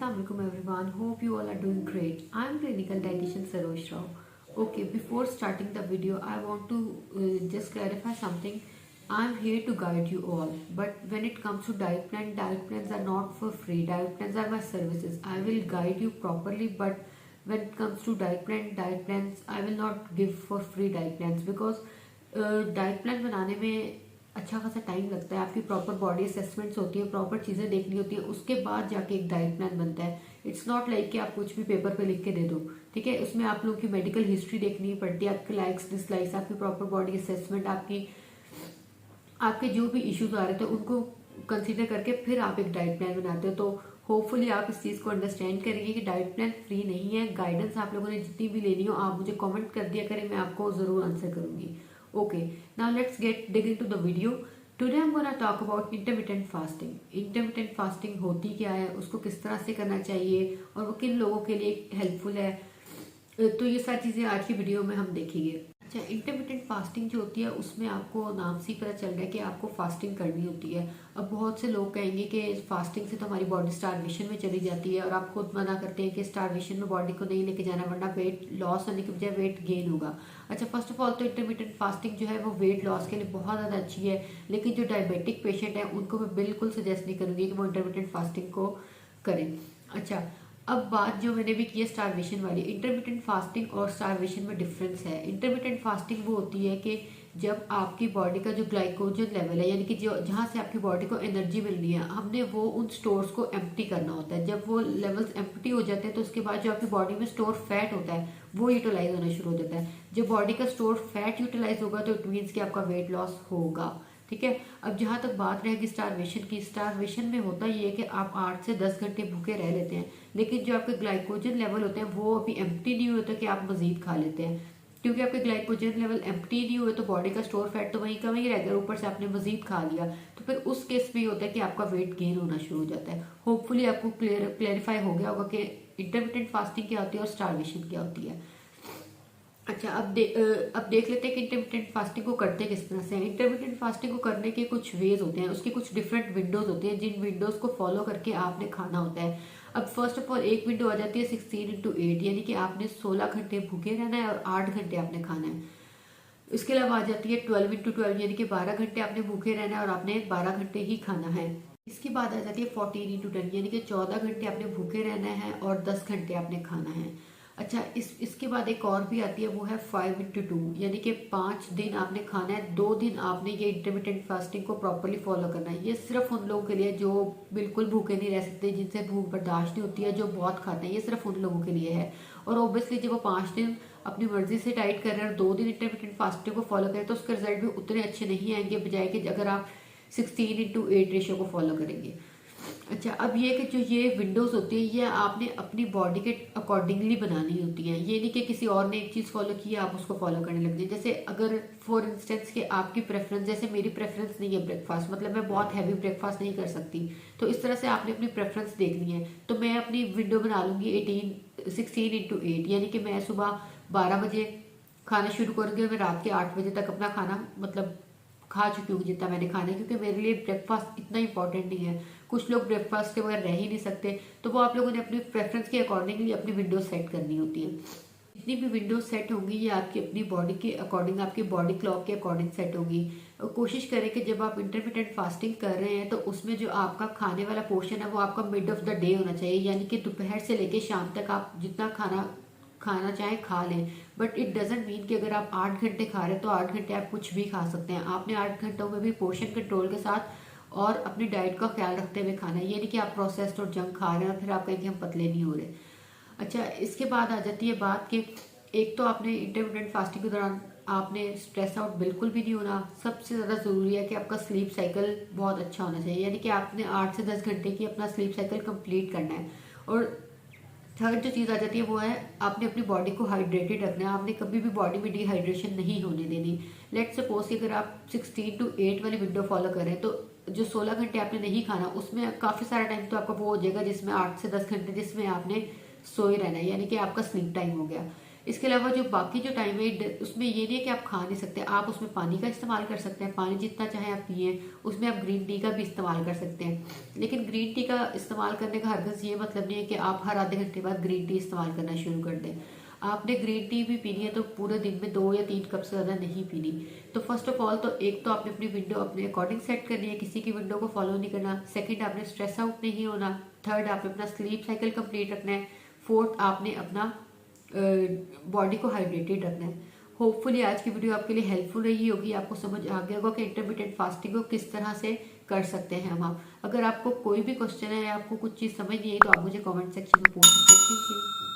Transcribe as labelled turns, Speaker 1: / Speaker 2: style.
Speaker 1: Assalamu alaikum everyone. Hope you all are doing great. I am clinical dietitian Sarosh Rao. Okay, before starting the video, I want to just clarify something. I am here to guide you all. But when it comes to diet plans are not for free. Diet plans are my services. I will guide you properly. But when it comes to diet plans, I will not give for free diet plans because diet plan बनाने में अच्छा खासा time लगता है। आपकी proper body assessments होती है, proper चीज़ें देखनी होती है, उसके बाद जाके एक डाइट प्लान बनता है। इट्स नॉट लाइक कि आप कुछ भी पेपर पे लिख के दे दो, ठीक है। उसमें आप लोगों की मेडिकल हिस्ट्री देखनी पड़ती है, आपके लाइक्स डिसलाइक्स, आपकी प्रॉपर बॉडी असेसमेंट, आपके जो भी इश्यूज आ रहे थे उनको कंसिडर करके फिर आप एक डाइट प्लान बनाते हो। तो होपफुली आप इस चीज़ को अंडरस्टैंड करेंगे कि डाइट प्लान फ्री नहीं है। गाइडेंस आप लोगों ने जितनी भी लेनी हो आप मुझे कमेंट कर दिया करें, मैं आपको ज़रूर आंसर करूंगी। Okay, now let's dig into the video. Today I'm gonna talk about intermittent fasting. Intermittent fasting होती क्या है, उसको किस तरह से करना चाहिए और वो किन लोगों के लिए हेल्पफुल है, तो ये सारी चीज़ें आज की वीडियो में हम देखेंगे। अच्छा, इंटरमिटेंट फास्टिंग जो होती है उसमें आपको नाम से ही पता चल रहा है कि आपको फास्टिंग करनी होती है। अब बहुत से लोग कहेंगे कि फास्टिंग से तो हमारी बॉडी स्टारवेशन में चली जाती है, और आप खुद मना करते हैं कि स्टारवेशन में बॉडी को नहीं लेके जाना वरना वेट लॉस होने के बजाय वेट गेन होगा। अच्छा, फर्स्ट ऑफ ऑल तो इंटरमिटेंट फास्टिंग जो है वो वेट लॉस के लिए बहुत ज़्यादा अच्छी है, लेकिन जो डायबिटिक पेशेंट है उनको मैं बिल्कुल सजेस्ट नहीं करूँगी कि वो इंटरमिटेंट फास्टिंग को करें। अच्छा, अब बात जो मैंने भी की है स्टारवेशन वाली, इंटरमिटेंट फास्टिंग और स्टारवेशन में डिफरेंस है। इंटरमिटेंट फास्टिंग वो होती है कि जब आपकी बॉडी का जो ग्लाइकोजन लेवल है, यानी कि जो जहाँ से आपकी बॉडी को एनर्जी मिलनी है, हमने वो उन स्टोर्स को एम्प्टी करना होता है। जब वो लेवल्स एम्प्टी हो जाते हैं तो उसके बाद जो आपकी बॉडी में स्टोर फैट होता है वो यूटिलाइज होना शुरू हो जाता है। जब बॉडी का स्टोर फैट यूटिलाइज होगा तो इट मीन्स कि आपका वेट लॉस होगा, ठीक है। अब जहाँ तक बात रहेगी स्टारवेशन की, स्टारवेशन में होता ये है कि आप 8 से 10 घंटे भूखे रह लेते हैं, लेकिन जो आपके ग्लाइकोजन लेवल होते हैं वो अभी एम्प्टी नहीं होता कि आप मजीद खा लेते हैं, क्योंकि आपके ग्लाइकोजन लेवल एम्प्टी नहीं हुए तो बॉडी का स्टोर फैट तो वहीं का वहीं रह गया, ऊपर से आपने मजीद खा लिया, तो फिर उस केस में होता है कि आपका वेट गेन होना शुरू हो जाता है। होपफुली आपको क्लेरिफाई हो गया होगा कि इंटरमिटेंट फास्टिंग क्या होती है और स्टारवेशन क्या होती है। अच्छा, अब देख लेते हैं कि इंटरमिटेंट फास्टिंग को करते किस तरह से। इंटरमिटेंट फास्टिंग को करने के कुछ वेज होते हैं, उसके कुछ डिफरेंट विंडोज होते हैं जिन विंडोज को फॉलो करके आपने खाना होता है। अब फर्स्ट ऑफ ऑल एक विंडो आ जाती है 16x8, यानी कि आपने 16 घंटे भूखे रहना है और 8 घंटे आपने खाना है। इसके अलावा आ जाती है 12x12, यानी कि 12 घंटे आपने भूखे रहना है और आपने 12 घंटे ही खाना है। इसके बाद आ जाती है 14x10, यानी कि 14 घंटे आपने भूखे रहना है और 10 घंटे आपने खाना है। अच्छा, इसके बाद एक और भी आती है, वो है 5x2, यानी कि 5 दिन आपने खाना है, 2 दिन आपने ये इंटरमिटेंट फास्टिंग को प्रॉपरली फॉलो करना है। ये सिर्फ उन लोगों के लिए जो बिल्कुल भूखे नहीं रह सकते, जिनसे भूख बर्दाश्त नहीं होती है, जो बहुत खाते हैं, ये सिर्फ उन लोगों के लिए है। और ऑब्वियसली जब वो 5 दिन अपनी मर्जी से डाइट कर रहे हैं और 2 दिन इंटरमिटेंट फास्टिंग को फॉलो करें तो उसके रिजल्ट भी उतने अच्छे नहीं आएंगे बजाय कि अगर आप 16x8 रेशियो को फॉलो करेंगे। अच्छा, अब ये कि जो ये विंडोज होती है ये आपने अपनी बॉडी के अकॉर्डिंगली बनानी होती है, ये नहीं कि किसी और ने एक चीज़ फॉलो की है आप उसको फॉलो करने लग जाए। जैसे अगर फॉर इंस्टेंस कि आपकी प्रेफरेंस, जैसे मेरी प्रेफरेंस नहीं है ब्रेकफास्ट, मतलब मैं बहुत हैवी ब्रेकफास्ट नहीं कर सकती, तो इस तरह से आपने अपनी प्रेफरेंस देखनी है। तो मैं अपनी विंडो बना लूँगी 16x8, यानी कि मैं सुबह 12 बजे खाना शुरू करूँगी और मैं रात के 8 बजे तक अपना खाना मतलब खा चुकी हूँ जितना मैंने खाना है, क्योंकि मेरे लिए ब्रेकफास्ट इतना इंपॉर्टेंट नहीं है। कुछ लोग ब्रेकफास्ट के बगैर रह ही नहीं सकते, तो वो आप लोगों ने अपनी प्रेफरेंस के अकॉर्डिंगली अपनी विंडोज सेट करनी होती है। जितनी भी विंडोज सेट होंगी ये आपकी अपनी बॉडी के अकॉर्डिंग, आपकी बॉडी क्लॉक के अकॉर्डिंग सेट होगी। कोशिश करें कि जब आप इंटरमिटेंट फास्टिंग कर रहे हैं तो उसमें जो आपका खाने वाला पोर्शन है वो आपका मिड ऑफ द डे होना चाहिए, यानी कि दोपहर से लेकर शाम तक आप जितना खाना चाहें खा लें। बट इट डजेंट मीन कि अगर आप 8 घंटे खा रहे हैं तो 8 घंटे आप कुछ भी खा सकते हैं। आपने 8 घंटों में भी पोर्शन कंट्रोल के साथ और अपनी डाइट का ख्याल रखते हुए खाना है, ये नहीं कि आप प्रोसेस्ड और जंक खा रहे हैं और फिर आप कहें कि हम पतले नहीं हो रहे। अच्छा, इसके बाद आ जाती है बात कि एक तो आपने इंटरमिटेंट फास्टिंग के दौरान आपने स्ट्रेस आउट बिल्कुल भी नहीं होना। सबसे ज़्यादा ज़रूरी है कि आपका स्लीप साइकिल बहुत अच्छा होना चाहिए, यानी कि आपने 8 से 10 घंटे की अपना स्लीप साइकिल कंप्लीट करना है। और थर्ड जो चीज़ आ जाती है वो है आपने अपनी बॉडी को हाइड्रेटेड रखना है, आपने कभी भी बॉडी में डिहाइड्रेशन नहीं होने देनी। लेट्स सपोज कि अगर आप 16x8 वाली विंडो फॉलो करें तो जो 16 घंटे आपने नहीं खाना उसमें काफ़ी सारा टाइम तो आपका वो हो जाएगा जिसमें 8 से 10 घंटे जिसमें आपने सोए रहना है, यानी कि आपका स्लीप टाइम हो गया। इसके अलावा जो बाकी जो टाइम है उसमें ये नहीं है कि आप खा नहीं सकते, आप उसमें पानी का इस्तेमाल कर सकते हैं, पानी जितना चाहे आप पिए, उसमें आप ग्रीन टी का भी इस्तेमाल कर सकते हैं। लेकिन ग्रीन टी का इस्तेमाल करने का हरगिज़ ये मतलब नहीं है कि आप हर आधे घंटे बाद ग्रीन टी इस्तेमाल करना शुरू कर दें। आपने ग्रीन टी भी पीनी है तो पूरे दिन में 2 या 3 कप से ज़्यादा नहीं पीनी। तो फर्स्ट ऑफ ऑल तो एक तो आपने अपनी विंडो अपने अकॉर्डिंग सेट करनी है, किसी की विंडो को फॉलो नहीं करना। सेकंड, आपने स्ट्रेस आउट नहीं होना। थर्ड, आपने अपना स्लीप साइकिल कंप्लीट रखना है। फोर्थ, आपने अपना बॉडी को हाइड्रेटेड रखना है। होपफुली आज की वीडियो आपके लिए हेल्पफुल रही होगी, आपको समझ आ गया होगा कि इंटरमीडिएट फास्टिंग को किस तरह से कर सकते हैं हम। आप अगर आपको कोई भी क्वेश्चन है या आपको कुछ चीज़ समझ नहीं आई तो आप मुझे कमेंट सेक्शन में पूछ सकते हैं। Thank you.